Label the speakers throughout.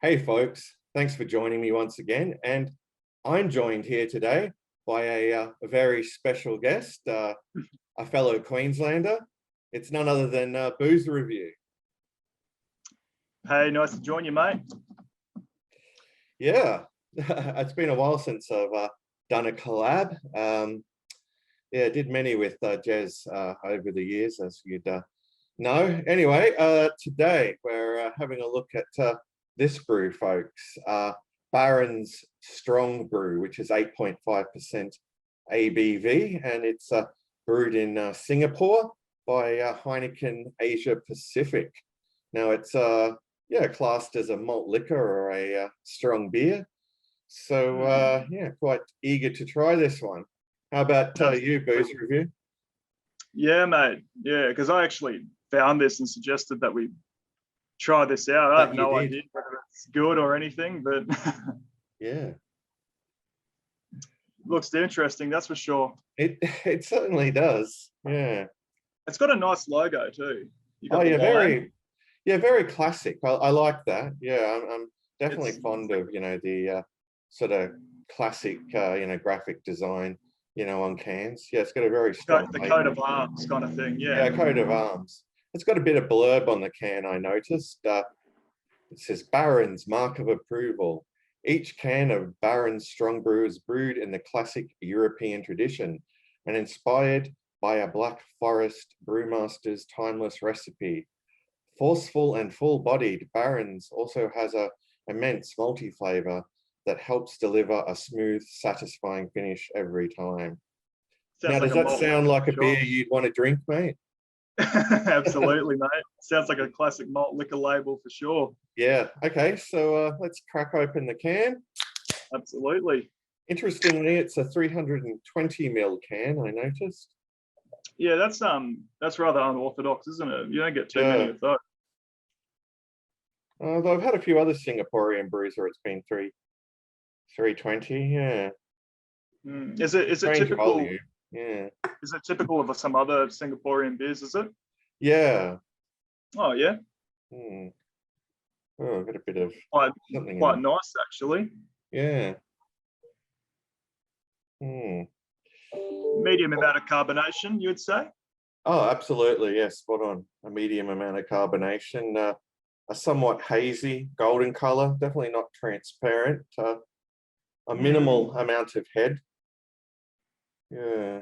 Speaker 1: Hey folks, thanks for joining me once again. And I'm joined here today by a very special guest, a fellow Queenslander. It's none other than Booze Review.
Speaker 2: Hey, nice to join you, mate.
Speaker 1: Yeah, it's been a while since I've done a collab. Yeah, did many with Jez over the years, as you'd know. Anyway, today we're having a look at this brew, folks. Baron's Strong Brew, which is 8.5% ABV, and it's brewed in Singapore by Heineken Asia Pacific. Now it's classed as a malt liquor or a strong beer. So yeah, quite eager to try this one. How about you, Booze Review?
Speaker 2: Yeah, mate. Yeah, because I actually found this and suggested that we try this out. I have no idea whether it's good or anything, but
Speaker 1: yeah,
Speaker 2: looks interesting, that's for sure.
Speaker 1: It certainly does. Yeah,
Speaker 2: it's got a nice logo too.
Speaker 1: Oh yeah, very classic. I like that. Yeah, I'm definitely fond of the sort of classic graphic design on cans. Yeah, it's got a very strong
Speaker 2: the coat of arms kind of thing. Yeah,
Speaker 1: coat of arms. It's got a bit of blurb on the can, I noticed. It says Baron's mark of approval. Each can of Baron's Strong Brew is brewed in the classic European tradition and inspired by a Black Forest brewmaster's timeless recipe. Forceful and full-bodied, Baron's also has an immense malty flavor that helps deliver a smooth, satisfying finish every time. Now, does that sound like a beer you'd want to drink, mate?
Speaker 2: Absolutely, mate. Sounds like a classic malt liquor label for sure.
Speaker 1: Yeah. Okay. So let's crack open the can.
Speaker 2: Absolutely.
Speaker 1: Interestingly, it's a 320 ml can, I noticed.
Speaker 2: Yeah, that's rather unorthodox, isn't it? You don't get too many of those.
Speaker 1: Though I've had a few other Singaporean brews where it's been 320. Yeah.
Speaker 2: Is it typical?
Speaker 1: Volume. Yeah.
Speaker 2: Is it typical of some other Singaporean beers, is it?
Speaker 1: Yeah.
Speaker 2: Oh, yeah.
Speaker 1: Oh, I've got a bit of
Speaker 2: quite nice, actually.
Speaker 1: Yeah.
Speaker 2: Medium amount of carbonation, you would say?
Speaker 1: Oh, absolutely. Yes, spot on. A medium amount of carbonation. A somewhat hazy golden color, definitely not transparent. A minimal amount of head. Yeah.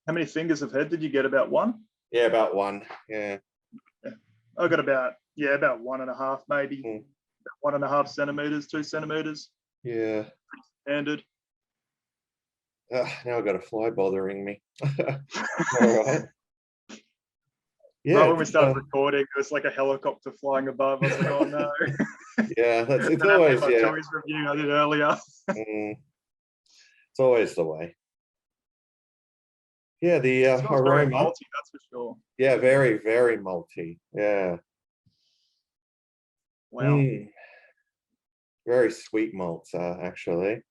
Speaker 2: How many fingers of head did you get? About one?
Speaker 1: Yeah, about one. Yeah.
Speaker 2: I got about 1.5, maybe 1.5 centimeters, 2 centimeters.
Speaker 1: Yeah.
Speaker 2: Pretty standard.
Speaker 1: Now I've got a fly bothering me. All right.
Speaker 2: Yeah. Right when we started recording, it was like a helicopter flying above. I was like, oh no.
Speaker 1: Yeah, it's always
Speaker 2: Joey's review I did earlier.
Speaker 1: It's always the way. Yeah, the aroma.
Speaker 2: Very malty, that's for sure.
Speaker 1: Yeah, very, very malty. Yeah.
Speaker 2: Wow.
Speaker 1: Very sweet malts, actually.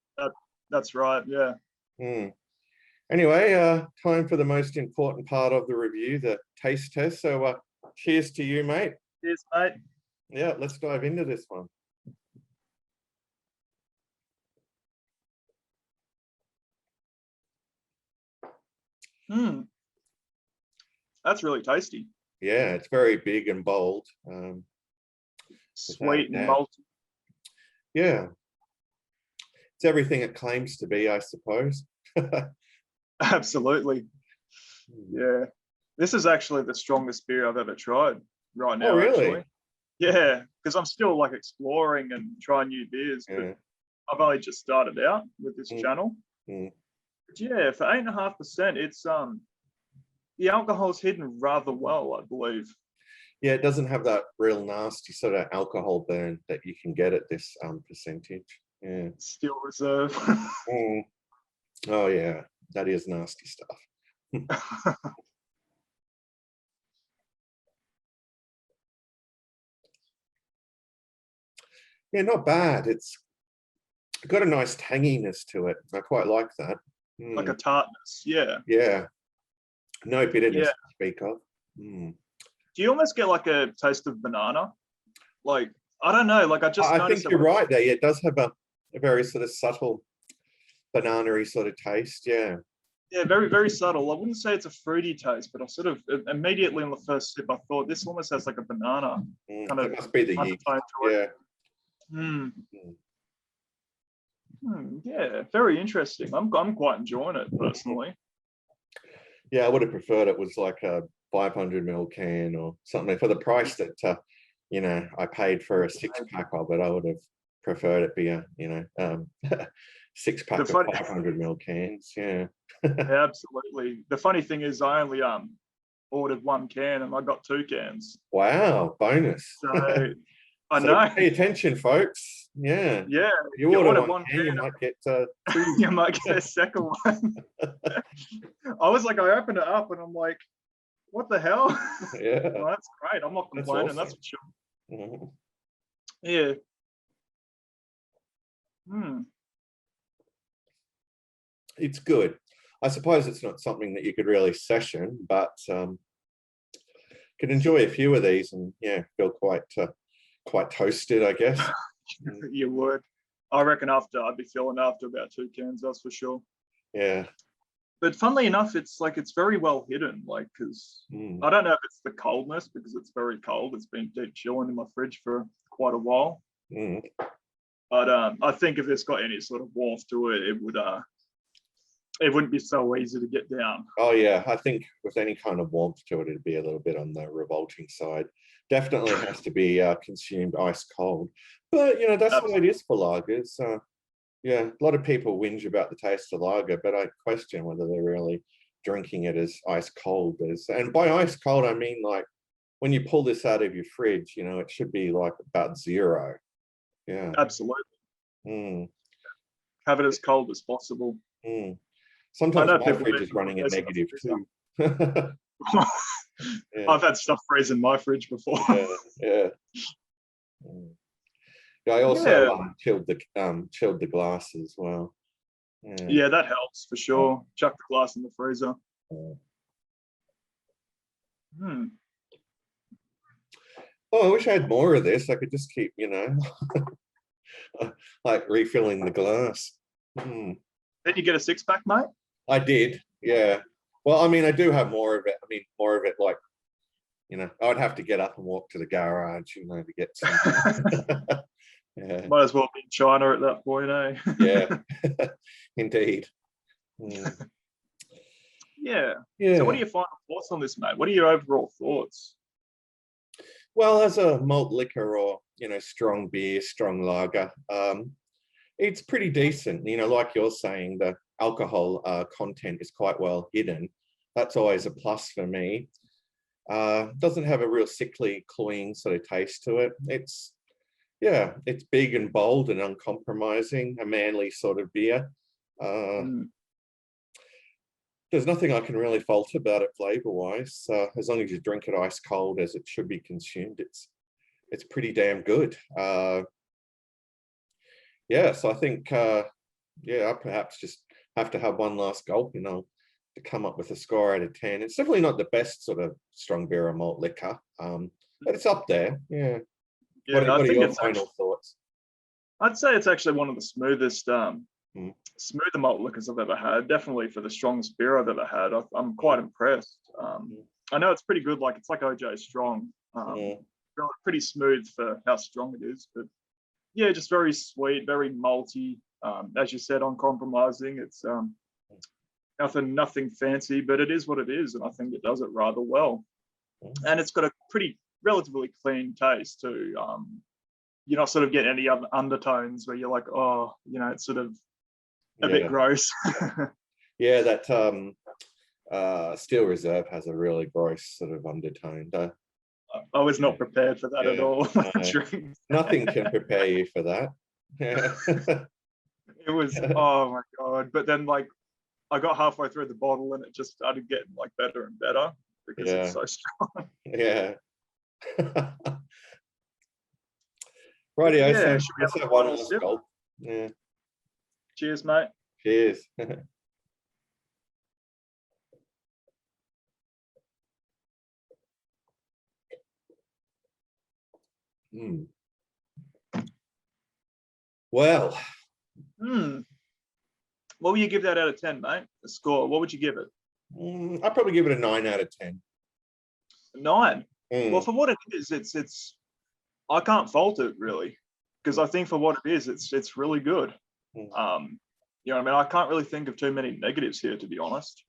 Speaker 2: That's right. Yeah.
Speaker 1: Anyway, time for the most important part of the review, the taste test. So cheers to you, mate.
Speaker 2: Cheers, mate.
Speaker 1: Yeah, let's dive into this one.
Speaker 2: That's really tasty.
Speaker 1: Yeah, it's very big and bold.
Speaker 2: Sweet and malty.
Speaker 1: Yeah. It's everything it claims to be, I suppose.
Speaker 2: Absolutely. Yeah. This is actually the strongest beer I've ever tried right now.
Speaker 1: Oh, really?
Speaker 2: Actually. Yeah, because I'm still like exploring and trying new beers, but I've only just started out with this channel. But yeah, for 8.5%, it's the alcohol's hidden rather well, I believe.
Speaker 1: Yeah, it doesn't have that real nasty sort of alcohol burn that you can get at this percentage. Yeah.
Speaker 2: Still reserve.
Speaker 1: Oh yeah, that is nasty stuff. Yeah, not bad. It's got a nice tanginess to it. I quite like that.
Speaker 2: Like a tartness, yeah.
Speaker 1: Yeah. No bitterness to speak of.
Speaker 2: Do you almost get like a taste of banana? Like, I don't know. Like I just
Speaker 1: I
Speaker 2: noticed
Speaker 1: think you're right there. Yeah, it does have a very sort of subtle banana-y sort of taste. Yeah.
Speaker 2: Yeah, very, very subtle. I wouldn't say it's a fruity taste, but I sort of immediately on the first sip, I thought this almost has like a banana kind of
Speaker 1: It must be the yeast.
Speaker 2: undertone to it. Yeah, very interesting. I'm quite enjoying it personally.
Speaker 1: Yeah, I would have preferred it was like a 500 ml can or something for the price that you know, I paid for a 6-pack of it. I would have preferred it be a, you know, 6-pack of 500 ml cans. Yeah.
Speaker 2: Yeah, absolutely. The funny thing is, I only ordered 1 can and I got 2 cans.
Speaker 1: Wow, bonus.
Speaker 2: So I
Speaker 1: So
Speaker 2: know.
Speaker 1: pay attention, folks. Yeah.
Speaker 2: Yeah.
Speaker 1: If you order one can, you might get 2.
Speaker 2: You might get a second one. I was like, I opened it up and I'm like, what the hell?
Speaker 1: Yeah.
Speaker 2: Well, that's great. I'm not complaining. That's for sure. Yeah.
Speaker 1: It's good. I suppose it's not something that you could really session, but could enjoy a few of these and yeah, feel quite toasted, I guess.
Speaker 2: You would. I reckon I'd be feeling after about 2 cans, that's for sure.
Speaker 1: Yeah.
Speaker 2: But funnily enough, it's like it's very well hidden, like because I don't know if it's the coldness because it's very cold. It's been deep chilling in my fridge for quite a while. But I think if it's got any sort of warmth to it, it wouldn't be so easy to get down.
Speaker 1: Oh yeah, I think with any kind of warmth to it, it'd be a little bit on the revolting side. Definitely has to be consumed ice cold. But you know, that's what it is for lagers. Yeah, a lot of people whinge about the taste of lager, but I question whether they're really drinking it as ice cold as. And by ice cold, I mean like when you pull this out of your fridge, you know, it should be like about 0. Yeah.
Speaker 2: Absolutely. Have it as cold as possible.
Speaker 1: Sometimes my fridge is running at negative too.
Speaker 2: Yeah. I've had stuff freeze in my fridge before.
Speaker 1: Yeah. I also chilled the glass as well.
Speaker 2: Yeah, that helps for sure. Chuck the glass in the freezer.
Speaker 1: Oh, I wish I had more of this. I could just keep, you know, like refilling the glass.
Speaker 2: Did you get a 6-pack, mate?
Speaker 1: I did, yeah. Well, I mean, I do have more of it. I mean, more of it like, you know, I would have to get up and walk to the garage, you know, to get some. Yeah.
Speaker 2: Might as well be in China at that point, eh?
Speaker 1: Yeah, indeed.
Speaker 2: Yeah. So what are your final thoughts on this, mate? What are your overall thoughts?
Speaker 1: Well, as a malt liquor or, you know, strong beer, strong lager, it's pretty decent. You know, like you're saying, the alcohol content is quite well hidden. That's always a plus for me. Doesn't have a real sickly, cloying sort of taste to it. Yeah, it's big and bold and uncompromising, a manly sort of beer. There's nothing I can really fault about it flavor-wise. As long as you drink it ice cold as it should be consumed, it's pretty damn good. Yeah, so I think, yeah, I perhaps just have to have one last gulp, you know, to come up with a score out of 10. It's definitely not the best sort of strong beer or malt liquor, but it's up there. Yeah. What are your final thoughts?
Speaker 2: I'd say it's actually one of the smoothest, smoother malt liquors I've ever had. Definitely for the strongest beer I've ever had. I'm quite impressed. I know it's pretty good. Like it's like OJ Strong. Pretty smooth for how strong it is, but yeah, just very sweet, very malty. As you said, uncompromising. It's nothing fancy, but it is what it is, and I think it does it rather well. And it's got a pretty relatively clean taste too. You're not sort of getting any other undertones where you're like, oh, you know, it's sort of a bit gross.
Speaker 1: Yeah, that Steel Reserve has a really gross sort of undertone.
Speaker 2: I was not prepared for that at all.
Speaker 1: Nothing can prepare you for that. Yeah.
Speaker 2: It was, oh my God. But then like I got halfway through the bottle and it just started getting like better and better because it's so strong.
Speaker 1: Yeah. Righty, let's have one last gulp. Yeah.
Speaker 2: Cheers, mate.
Speaker 1: Cheers. Well,
Speaker 2: what would you give that out of 10, mate? A score. What would you give it?
Speaker 1: I'd probably give it a 9 out of 10.
Speaker 2: 9. Well, for what it is, it's I can't fault it really, because I think for what it is, it's really good. You know what I mean? I can't really think of too many negatives here, to be honest.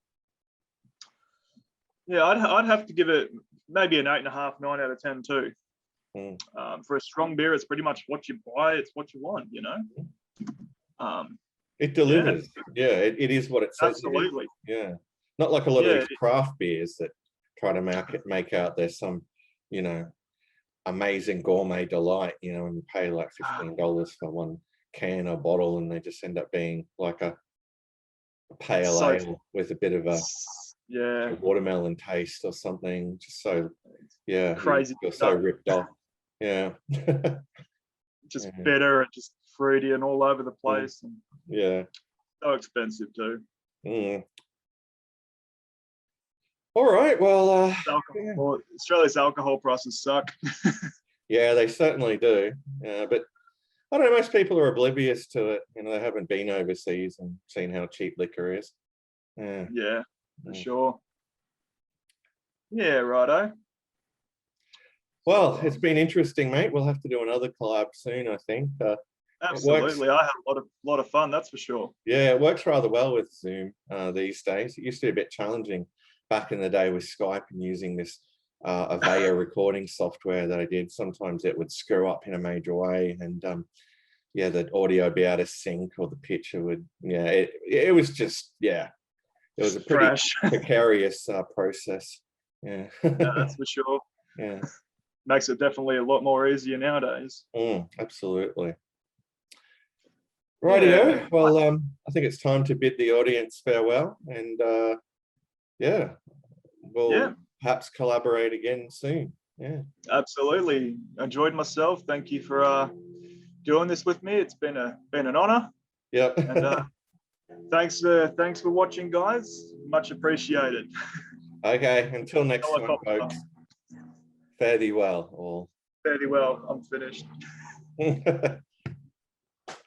Speaker 2: Yeah, I'd have to give it maybe an 8.5, 9 out of 10 too. For a strong beer, it's pretty much what you buy. It's what you want, you know.
Speaker 1: It delivers. Yeah, it is what it says.
Speaker 2: Absolutely.
Speaker 1: Yeah, not like a lot of these craft beers that try to make out there's some, you know, amazing gourmet delight, you know, and you pay like $15 for one can or bottle, and they just end up being like a pale ale with a bit of a watermelon taste or something. Just so,
Speaker 2: crazy.
Speaker 1: You're so ripped off. Yeah.
Speaker 2: Just bitter and just fruity and all over the place. And so expensive too.
Speaker 1: All right. Well,
Speaker 2: Australia's alcohol prices suck.
Speaker 1: Yeah, they certainly do. But I don't know, most people are oblivious to it. You know, they haven't been overseas and seen how cheap liquor is.
Speaker 2: Yeah, for sure. Yeah, righto.
Speaker 1: Well, it's been interesting, mate. We'll have to do another collab soon, I think.
Speaker 2: Absolutely. I had a lot of fun, that's for sure.
Speaker 1: Yeah, it works rather well with Zoom these days. It used to be a bit challenging back in the day with Skype and using this Avaya recording software that I did. Sometimes it would screw up in a major way, and the audio would be out of sync, or the picture would, it was just, it was a pretty precarious process. Yeah.
Speaker 2: That's for sure.
Speaker 1: Yeah.
Speaker 2: Makes it definitely a lot more easier nowadays.
Speaker 1: Absolutely. Rightio. Well, I think it's time to bid the audience farewell, and we'll perhaps collaborate again soon. Yeah, absolutely.
Speaker 2: Enjoyed myself. Thank you for doing this with me. It's been an honor.
Speaker 1: Yep.
Speaker 2: And thanks for watching, guys. Much appreciated.
Speaker 1: Okay. Until next time, folks. Fare thee well, all.
Speaker 2: Fare thee well. I'm finished.